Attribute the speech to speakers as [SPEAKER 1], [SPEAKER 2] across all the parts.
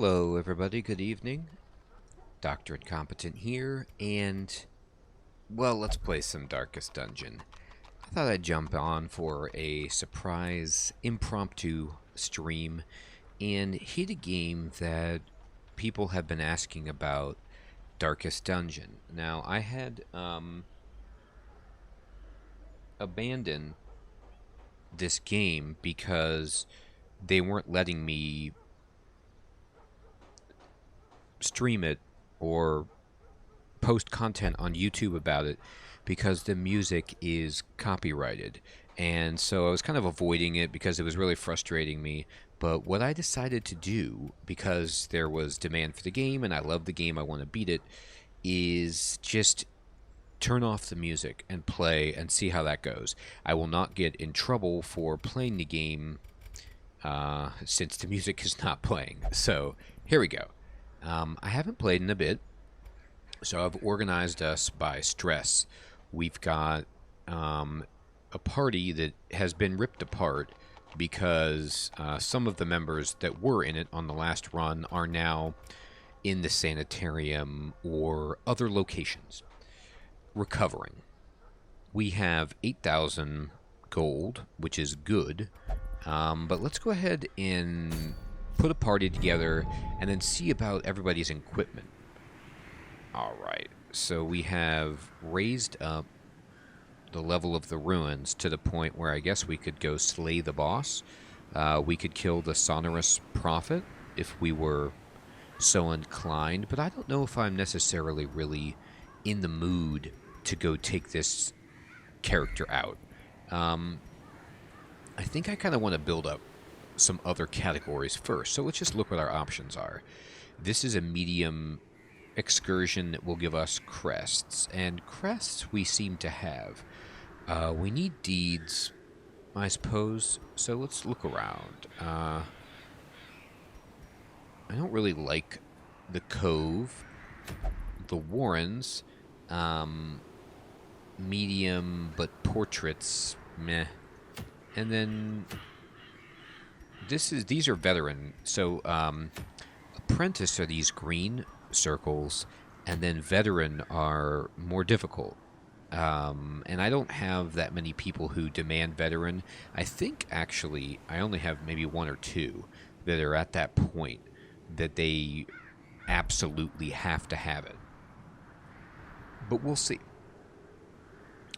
[SPEAKER 1] Hello, everybody. Good evening. Dr. Incompetent here, and, well, let's play some Darkest Dungeon. I thought I'd jump on for a surprise, impromptu stream and hit a game that people have been asking about, Darkest Dungeon. Now, I had abandoned this game because they weren't letting me stream it or post content on YouTube about it because the music is copyrighted. And so I was kind of avoiding it because it was really frustrating me. But what I decided to do, because there was demand for the game and I love the game, I want to beat it, is just turn off the music and play and see how that goes. I will not get in trouble for playing the game since the music is not playing. So here we go. I haven't played in a bit, so I've organized us by stress. We've got a party that has been ripped apart because some of the members that were in it on the last run are now in the sanitarium or other locations, recovering. We have 8,000 gold, which is good, but let's go ahead and put a party together and then see about everybody's equipment. Alright, so we have raised up the level of the ruins to the point where I guess we could go slay the boss. We could kill the sonorous prophet if we were so inclined, but I don't know if I'm necessarily really in the mood to go take this character out. I think I kind of want to build up some other categories first, so let's just look what our options are. This is a medium excursion that will give us crests, and crests we seem to have. We need deeds, I suppose, so let's look around. I don't really like the Cove, the Warrens, medium, but portraits, meh. And then these are veteran, so apprentice are these green circles, and then veteran are more difficult. And I don't have that many people who demand veteran. I think actually I only have maybe one or two that are at that point that they absolutely have to have it. But we'll see.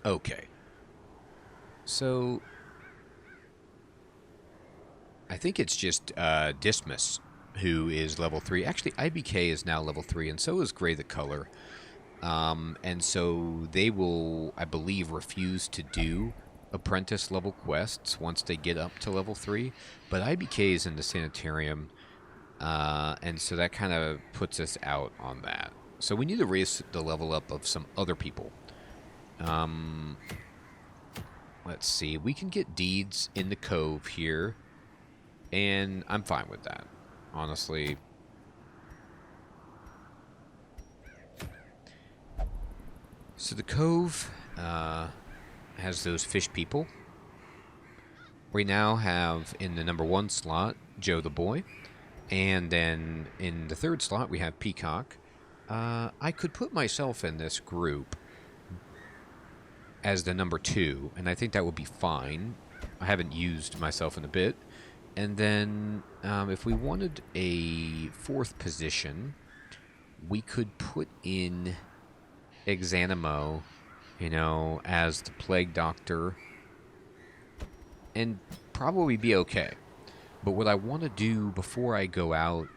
[SPEAKER 1] Okay. So I think it's just Dismas who is level 3. Actually, IBK is now level 3, and so is Gray the Color. And so they will, I believe, refuse to do apprentice level quests once they get up to level 3. But IBK is in the sanitarium, and so that kind of puts us out on that. So we need to raise the level up of some other people. Let's see. We can get deeds in the Cove here, and I'm fine with that, honestly. So the Cove has those fish people. We now have in the number 1 slot Joe the Boy, and then in the 3rd slot we have Peacock. I could put myself in this group as the number 2, and I think that would be fine. I haven't used myself in a bit. And then if we wanted a 4th position, we could put in Exanimo, you know, as the Plague Doctor, and probably be okay. But what I want to do before I go out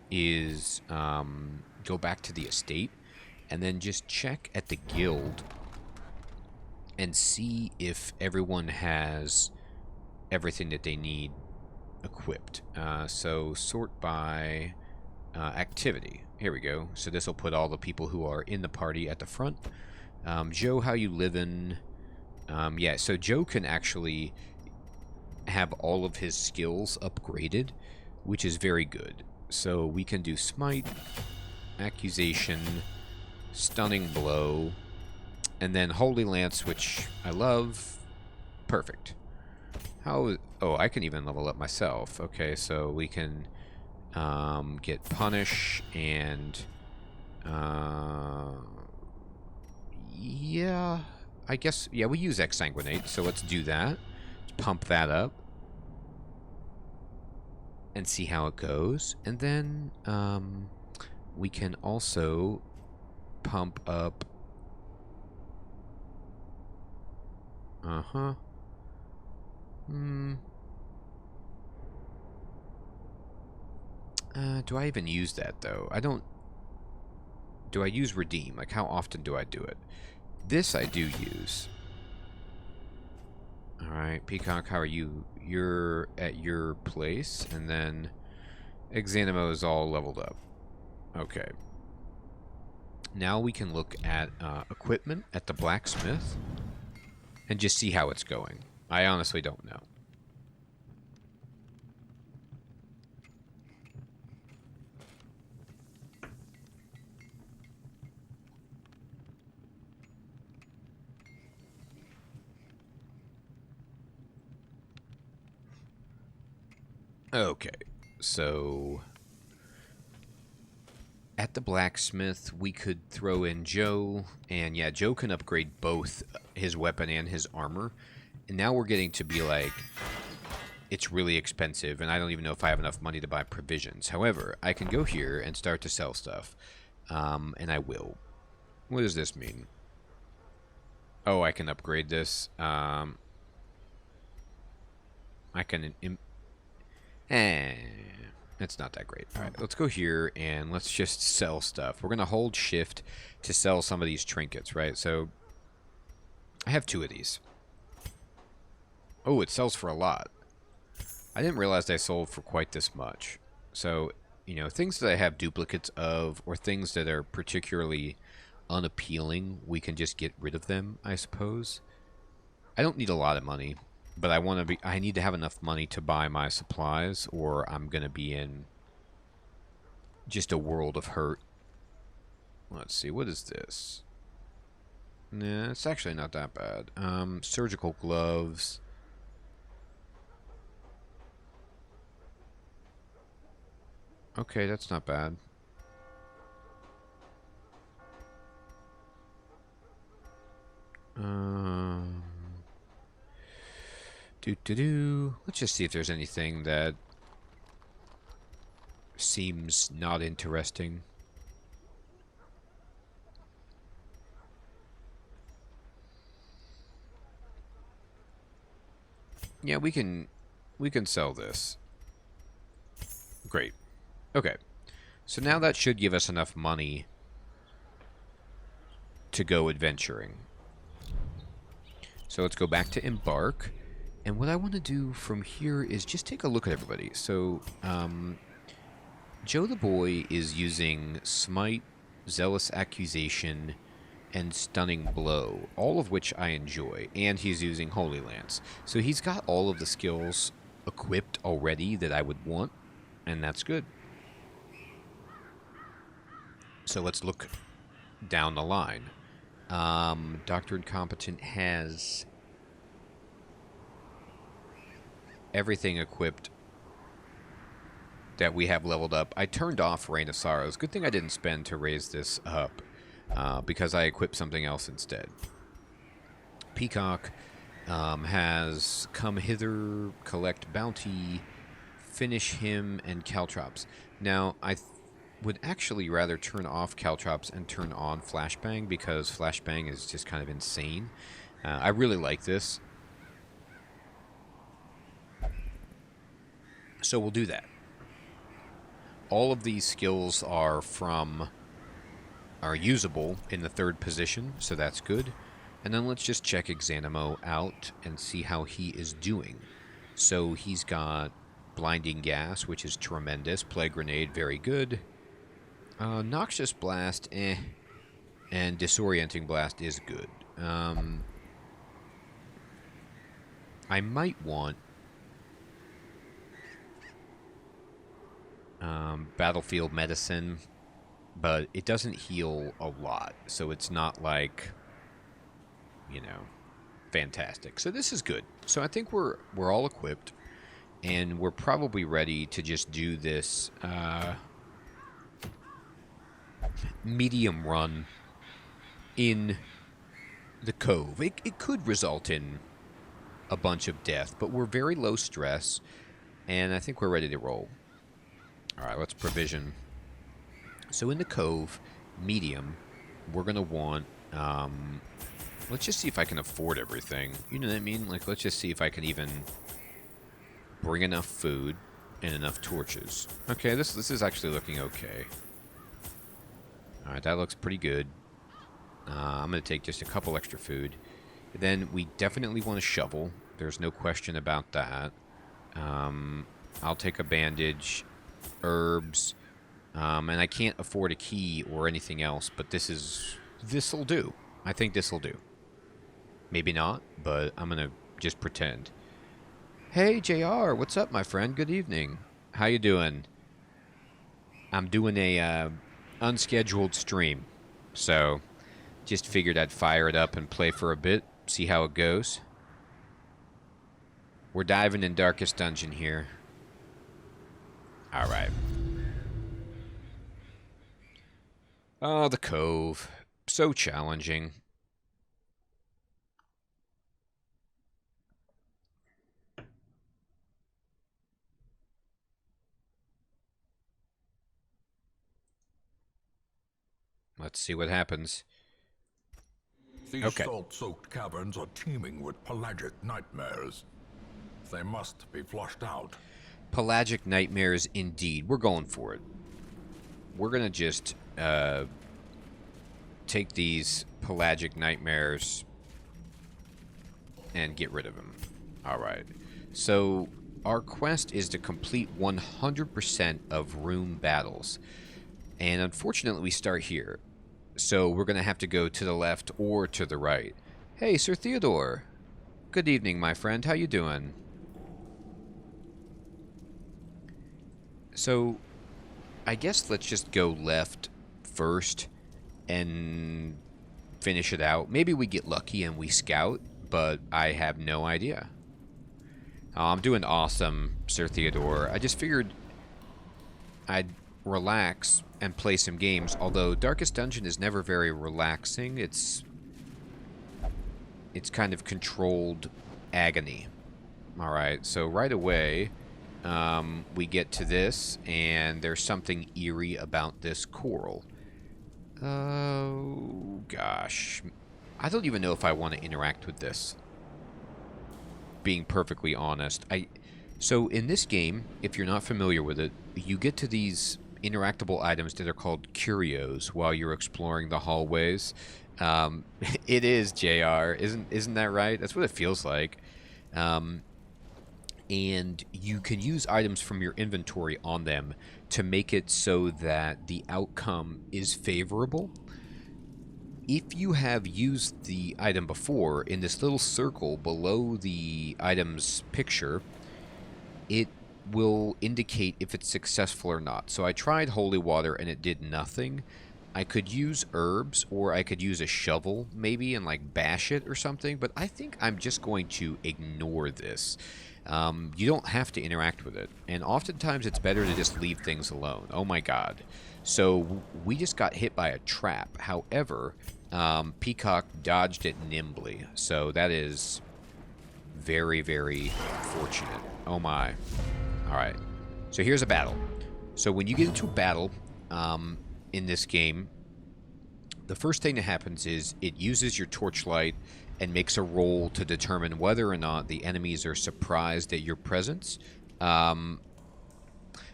[SPEAKER 1] is go back to the estate and then just check at the guild and see if everyone has everything that they need equipped. So sort by activity. Here we go. So this will put all the people who are in the party at the front. Joe, how you livin'? Yeah, so Joe can actually have all of his skills upgraded, which is very good. So we can do Smite, Accusation, Stunning Blow, and then Holy Lance, which I love. Perfect. How... Oh, I can even level up myself. Okay, so we can Get punish and yeah, I guess yeah we use exsanguinate, so let's do that. Let's pump that up and see how it goes, and then we can also pump up. Do I even use that though? I don't. Do I use redeem? Like, how often do I do it? This I do use. Alright, Peacock, how are you? You're at your place, and then Exanimo is all leveled up. Okay. Now we can look at equipment at the blacksmith and just see how it's going. I honestly don't know. Okay, so at the blacksmith, we could throw in Joe, and yeah, Joe can upgrade both his weapon and his armor. And now we're getting to be like, it's really expensive, and I don't even know if I have enough money to buy provisions. However, I can go here and start to sell stuff, and I will. What does this mean? Oh, I can upgrade this. I can... It's not that great. Alright, let's go here and let's just sell stuff. We're going to hold shift to sell some of these trinkets, right? So, I have 2 of these. Oh, it sells for a lot. I didn't realize they sold for quite this much. So, you know, things that I have duplicates of, or things that are particularly unappealing, we can just get rid of them, I suppose. I don't need a lot of money. But I need to have enough money to buy my supplies, or I'm going to be in just a world of hurt. Let's see, what is this? Nah, it's actually not that bad. Surgical gloves. Okay, that's not bad. Let's just see if there's anything that seems not interesting. Yeah, we can sell this. Great. Okay. So now that should give us enough money to go adventuring. So let's go back to embark. And what I want to do from here is just take a look at everybody. So, Joe the Boy is using Smite, Zealous Accusation, and Stunning Blow, all of which I enjoy. And he's using Holy Lance. So he's got all of the skills equipped already that I would want, and that's good. So let's look down the line. Dr. Incompetent has everything equipped that we have leveled up. I turned off Reign of Sorrows. Good thing I didn't spend to raise this up, because I equipped something else instead. Peacock has come hither, collect bounty, finish him, and Caltrops. Now, I would actually rather turn off Caltrops and turn on Flashbang, because Flashbang is just kind of insane. I really like this. So we'll do that. All of these skills are usable in the 3rd position, so that's good. And then let's just check Exanimo out and see how he is doing. So he's got Blinding Gas, which is tremendous. Plague Grenade, very good. Noxious Blast, and Disorienting Blast is good. I might want Battlefield Medicine, but it doesn't heal a lot, so it's not like, you know, fantastic. So this is good. So I think we're all equipped, and we're probably ready to just do this medium run in the cove. It could result in a bunch of death, but we're very low stress, and I think we're ready to roll. All right, let's provision. So in the cove, medium, we're going to want... let's just see if I can afford everything. You know what I mean? Like, let's just see if I can even bring enough food and enough torches. Okay, this is actually looking okay. Alright, that looks pretty good. I'm going to take just a couple extra food. Then we definitely want a shovel. There's no question about that. I'll take a bandage, herbs, and I can't afford a key or anything else, but this'll do. I think this'll do. Maybe not, but I'm going to just pretend. Hey, JR, what's up, my friend? Good evening. How you doing? I'm doing a unscheduled stream, so just figured I'd fire it up and play for a bit, see how it goes. We're diving in Darkest Dungeon here. Alright. Oh, the cove. So challenging. Let's see what happens.
[SPEAKER 2] These salt-soaked caverns are teeming with pelagic nightmares. They must be flushed out.
[SPEAKER 1] Pelagic nightmares, indeed. We're going for it. We're going to just take these pelagic nightmares and get rid of them. Alright. So, our quest is to complete 100% of room battles. And unfortunately, we start here. So we're going to have to go to the left or to the right. Hey, Sir Theodore. Good evening, my friend. How you doing? So, I guess let's just go left first and finish it out. Maybe we get lucky and we scout, but I have no idea. Oh, I'm doing awesome, Sir Theodore. I just figured I'd relax and play some games, although Darkest Dungeon is never very relaxing. It's kind of controlled agony. Alright, so right away we get to this, and there's something eerie about this coral. Oh gosh, I don't even know if I want to interact with this, being perfectly honest. So in this game, if you're not familiar with it, you get to these interactable items that are called curios while you're exploring the hallways. It is, JR. Isn't that right? That's what it feels like. And you can use items from your inventory on them to make it so that the outcome is favorable. If you have used the item before, in this little circle below the item's picture, it will indicate if it's successful or not. So I tried holy water and it did nothing. I could use herbs, or I could use a shovel maybe and like bash it or something, but I think I'm just going to ignore this. You don't have to interact with it, and oftentimes it's better to just leave things alone. Oh my god. So we just got hit by a trap. However, Peacock dodged it nimbly, so that is very, very fortunate. Oh my. Alright, so here's a battle. So when you get into a battle in this game, the first thing that happens is it uses your torchlight and makes a roll to determine whether or not the enemies are surprised at your presence.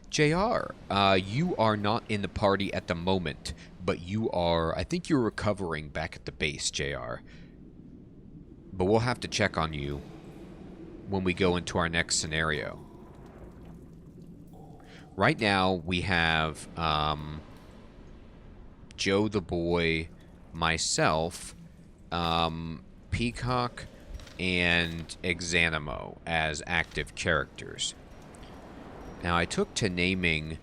[SPEAKER 1] JR, you are not in the party at the moment, but you are, I think you're recovering back at the base, JR. But we'll have to check on you when we go into our next scenario. Right now, we have Joe the Boy, myself, Peacock, and Exanimo as active characters. Now, I took to naming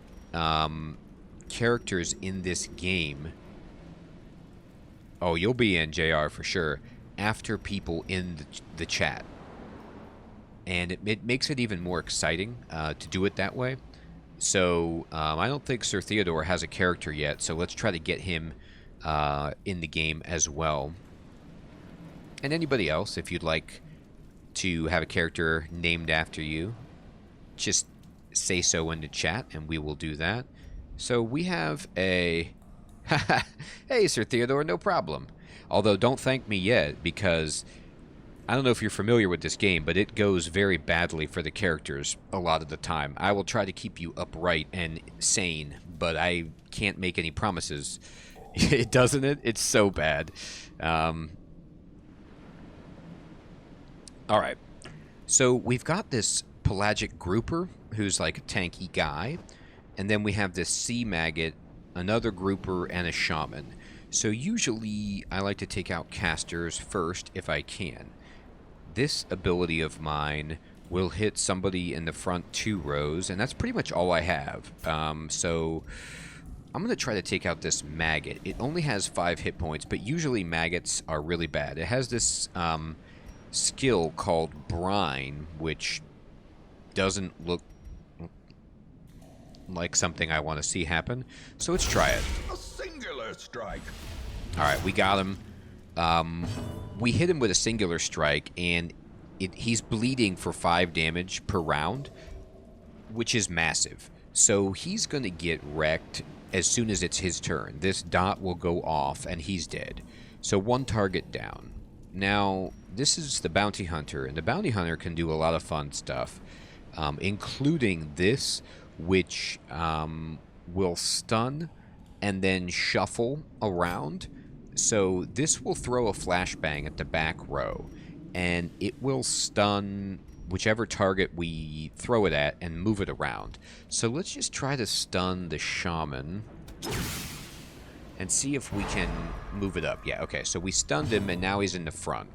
[SPEAKER 1] characters in this game. Oh, you'll be in, JR, for sure, after people in the chat. and it makes it even more exciting to do it that way. So I don't think Sir Theodore has a character yet, so let's try to get him in the game as well. And anybody else, if you'd like to have a character named after you, just say so in the chat and we will do that. So we have a... Hey, Sir Theodore, no problem. Although don't thank me yet, because I don't know if you're familiar with this game, but it goes very badly for the characters a lot of the time. I will try to keep you upright and sane, but I can't make any promises. It doesn't it? It's so bad. Alright, so we've got this pelagic grouper, who's like a tanky guy, and then we have this sea maggot, another grouper, and a shaman. So usually I like to take out casters first if I can. This ability of mine will hit somebody in the front 2 rows, and that's pretty much all I have. So I'm going to try to take out this maggot. It only has 5 hit points, but usually maggots are really bad. It has this skill called brine, which doesn't look like something I want to see happen. So let's try it.
[SPEAKER 2] A singular strike.
[SPEAKER 1] Alright, we got him. We hit him with a singular strike, and he's bleeding for 5 damage per round, which is massive. So he's going to get wrecked as soon as it's his turn. This dot will go off, and he's dead. So 1 target down. Now, this is the bounty hunter, and the bounty hunter can do a lot of fun stuff, including this, which will stun and then shuffle around. So this will throw a flashbang at the back row, and it will stun whichever target we throw it at and move it around. So let's just try to stun the shaman and see if we can move it up. Yeah, okay, so we stunned him, and now he's in the front.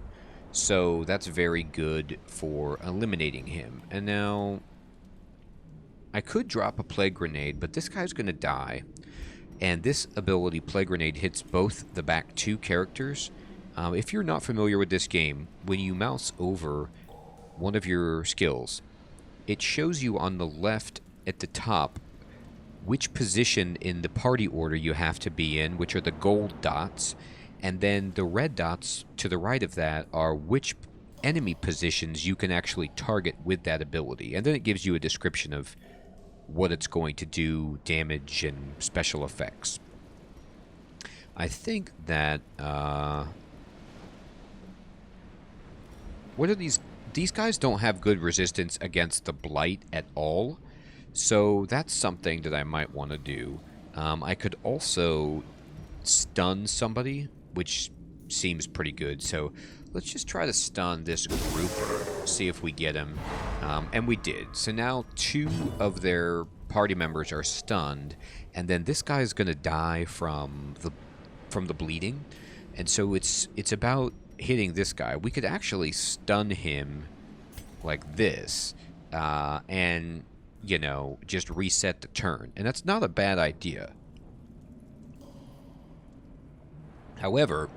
[SPEAKER 1] So that's very good for eliminating him. And now I could drop a plague grenade, but this guy's going to die. And this ability, Plague Grenade, hits both the back 2 characters. If you're not familiar with this game, when you mouse over one of your skills, it shows you on the left at the top which position in the party order you have to be in, which are the gold dots. And then the red dots to the right of that are which enemy positions you can actually target with that ability. And then it gives you a description of what it's going to do, damage, and special effects. I think that, what are these? These guys don't have good resistance against the blight at all, so that's something that I might want to do. I could also stun somebody, which seems pretty good, so let's just try to stun this grouper, see if we get him. And we did. So now 2 of their party members are stunned, and then this guy's going to die from the bleeding. And so it's about hitting this guy. We could actually stun him like this, and, you know, just reset the turn. And that's not a bad idea. However,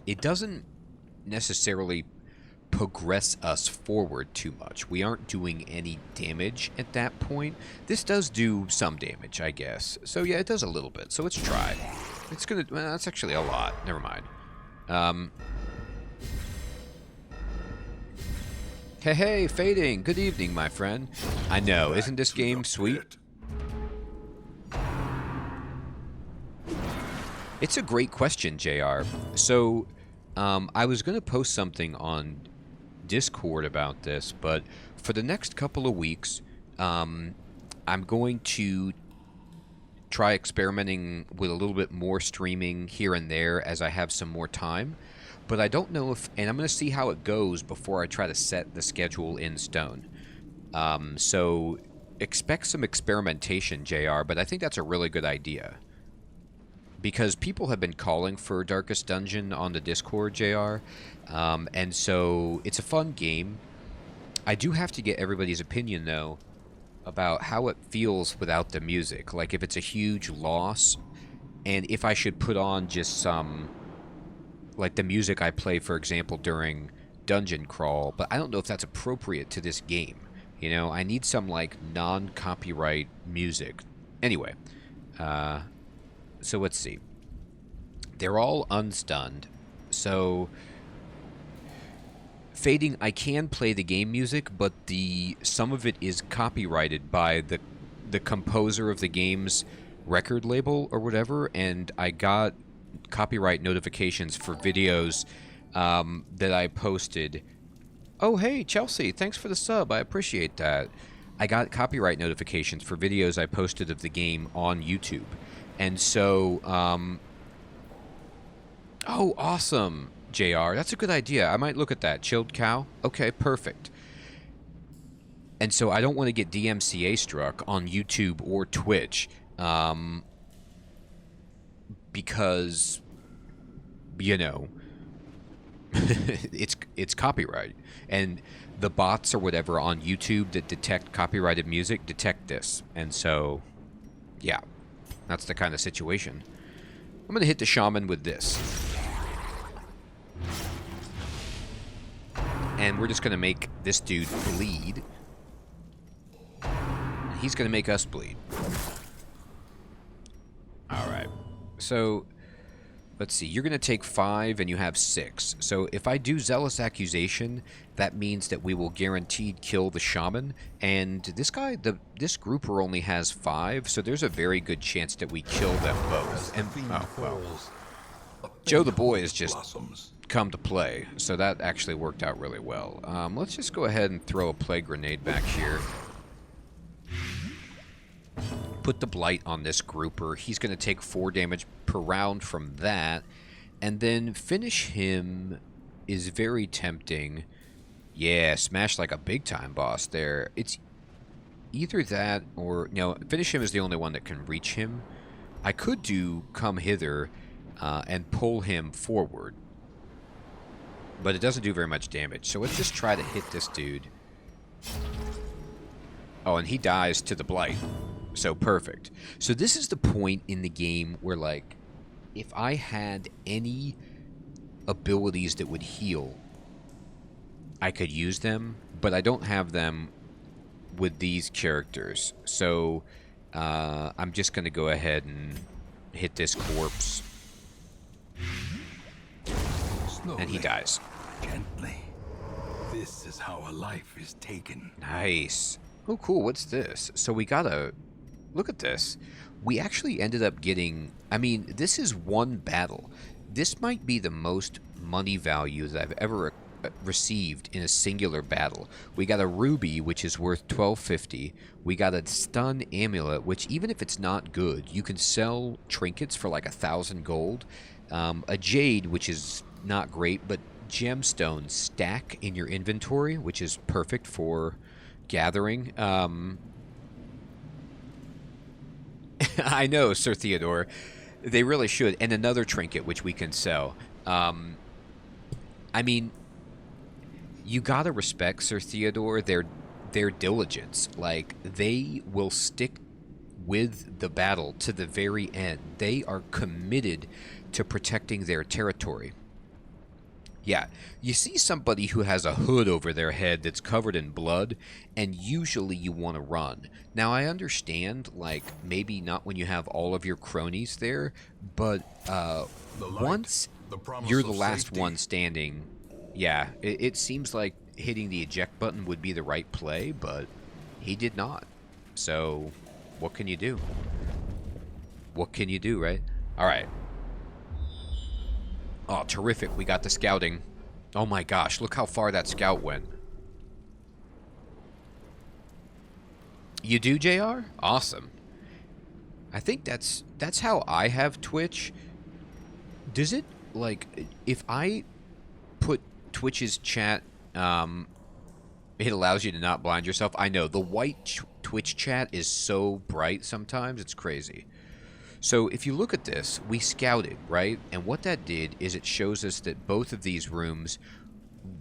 [SPEAKER 1] it doesn't necessarily progress us forward too much. We aren't doing any damage at that point. This does do some damage, I guess. So yeah, it does a little bit. So let's try. It's gonna... Well, that's actually a lot. Never mind. Hey, Fading. Good evening, my friend. I know. Isn't this game sweet? It's a great question, JR. So, I was going to post something on Discord about this, but for the next couple of weeks, I'm going to try experimenting with a little bit more streaming here and there as I have some more time. But I don't know if... And I'm going to see how it goes before I try to set the schedule in stone. So expect some experimentation, JR, but I think that's a really good idea. Because people have been calling for Darkest Dungeon on the Discord, JR. And so it's a fun game. I do have to get everybody's opinion, though, about how it feels without the music. Like, if it's a huge loss, and if I should put on just some... Like the music I play, for example, during dungeon crawl, but I don't know if that's appropriate to this game. You know, I need some, like, non-copyright music. Anyway, so let's see. They're all unstunned, so fading, I can play the game music, but some of it is copyrighted by the composer of the game's record label or whatever, and I got copyright notifications for videos that I posted. Oh, hey, Chelsea, thanks for the sub. I appreciate that. I got copyright notifications for videos I posted of the game on YouTube. And so, oh, awesome, JR. That's a good idea. I might look at that. Chilled cow? Okay, perfect. And so I don't want to get DMCA struck on YouTube or Twitch because, you know, it's copyright. And the bots or whatever on YouTube that detect copyrighted music detect this. And so, yeah, that's the kind of situation. I'm going to hit the shaman with this. And we're just going to make this dude bleed. He's going to make us bleed. Alright. So, let's see. You're going to take 5 and you have 6. So if I do Zealous Accusation, that means that we will guaranteed kill the shaman. And this guy, this grouper only has 5, so there's a very good chance that we kill them both. And, oh, well. Joe the boy has just come to play, so that actually worked out really well. Let's just go ahead and throw a plague grenade back here. Put the blight on this grouper. He's going to take 4 damage per round from that. And then finish him is very tempting. Yeah, smash like a big-time boss there. It's either that or... No, finish him is the only one that can reach him. I could do come hither and pull him forward. But it doesn't do very much damage. So let's just try to hit this dude. Oh, and he dies to the blight. So perfect. So this is the point in the game where, like, if I had any abilities that would heal, I could use them, but I don't have them with these characters. So I'm just going to go ahead and hit this corpse. Slowly, and he dies.
[SPEAKER 2] Gently. This is how a life is taken.
[SPEAKER 1] Nice. Oh, cool. What's this? So we got a... Look at this. We actually ended up getting... I mean, this is one battle. This might be the most money value that I've ever received in a singular battle. We got a ruby, which is worth $12.50. We got a stun amulet, which even if it's not good, you can sell trinkets for like 1,000 gold. A jade, which is not great, but gemstones stack in your inventory, which is perfect for gathering. I know, Sir Theodore. They really should. And another trinket, which we can sell. I mean, you gotta respect, Sir Theodore, their diligence. Like, they will stick with the battle to the very end. They are committed to protecting their territory. Yeah, you see somebody who has a hood over their head that's covered in blood, and usually you want to run. Now, I understand, like, maybe not when you have all of your cronies there, but once you're the last one standing, yeah, it seems like hitting the eject button would be the right play, but he did not. So, what can you do? What can you do, right? All right. Oh, terrific. We got the scouting. Oh my gosh, look how far that scout went. You do, JR? Awesome. I think that's how I have Twitch. Does it, like, if I put Twitch's chat, it allows you to not blind yourself? I know, the white Twitch chat is so bright sometimes, it's crazy. So if you look at this, we scouted, right? And what that did is it shows us that both of these rooms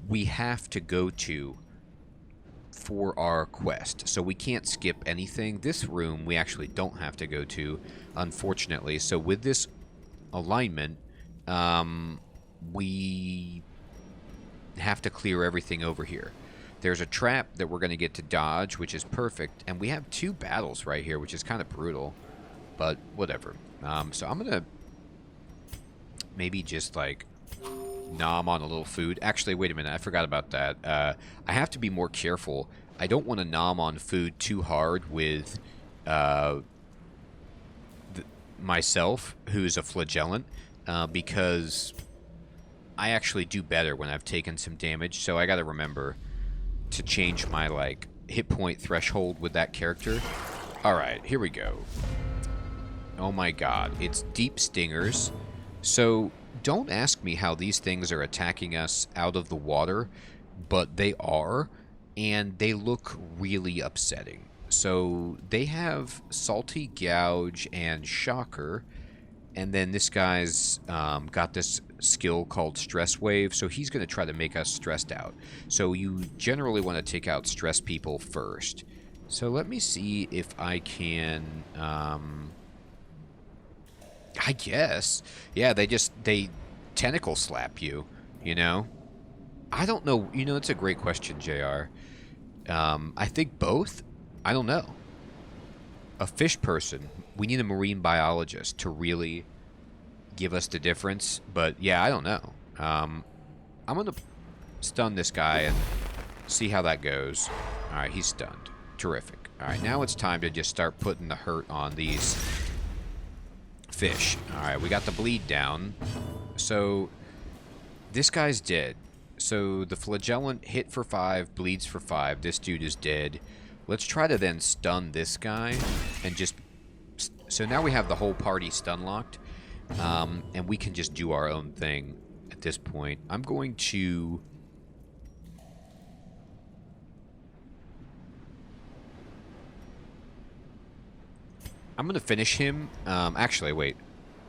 [SPEAKER 1] we have to go to for our quest. So we can't skip anything. This room we actually don't have to go to, unfortunately. So with this alignment, we have to clear everything over here. There's a trap that we're going to get to dodge, which is perfect. And we have 2 battles right here, which is kind of brutal. But whatever. So I'm going to maybe just, like, nom on a little food. Actually, wait a minute. I forgot about that. I have to be more careful. I don't want to nom on food too hard with myself, who's a flagellant, because I actually do better when I've taken some damage. So I got to remember to change my, like, hit point threshold with that character. Alright, here we go. Oh my god, it's deep stingers. So don't ask me how these things are attacking us out of the water, but they are, and they look really upsetting. So they have Salty Gouge and Shocker, and then this guy's got this skill called Stress Wave, so he's going to try to make us stressed out. So you generally want to take out stress people first. So let me see if I can... I guess. Yeah, they tentacle slap you, you know? I don't know. You know, it's a great question, JR. I think both. I don't know. A fish person. We need a marine biologist to really give us the difference. But yeah, I don't know. I'm going to stun this guy and see how that goes. Alright, he's stunned. Terrific. Alright, now it's time to just start putting the hurt on these fish. Alright, we got the bleed down. So, this guy's dead. So, the flagellant hit for 5, bleeds for 5. This dude is dead. Let's try to then stun this guy. And just... So now we have the whole party stun locked. And we can just do our own thing at this point. I'm going to... I'm going to finish him. Actually, wait.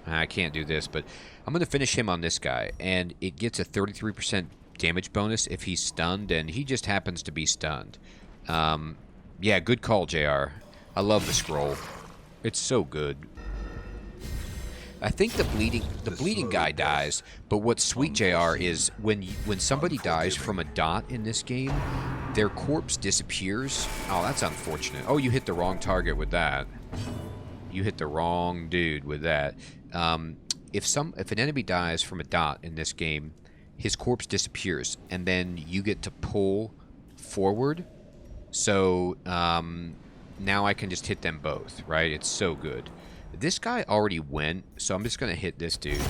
[SPEAKER 1] I can't do this, but I'm going to finish him on this guy. And it gets a 33% damage bonus if he's stunned, and he just happens to be stunned. Yeah, good call, JR. I love the scroll. It's so good. I think the bleeding guy dies, but what's sweet, JR, is when somebody dies from a dot in this game, their corpse disappears. Oh, that's unfortunate. Oh, you hit the wrong target with that. You hit the wrong dude with that. If an enemy dies from a dot in this game, his corpse disappears, and then you get to pull forward. So now I can just hit them both, right? It's so good. This guy already went, so I'm just going to hit this dude.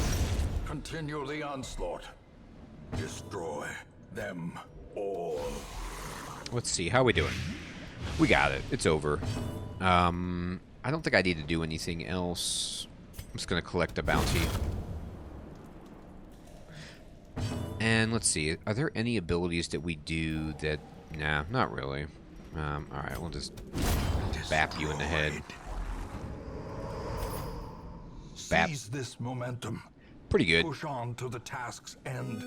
[SPEAKER 2] Continue the onslaught. Destroy them all.
[SPEAKER 1] Let's see. How are we doing? We got it. It's over. I don't think I need to do anything else. I'm just going to collect the bounty. And let's see. Are there any abilities that we do that... Nah, not really. Alright, we'll just bap you in the head. Bap.
[SPEAKER 2] Seize this momentum.
[SPEAKER 1] Pretty good.
[SPEAKER 2] Push on to the task's end.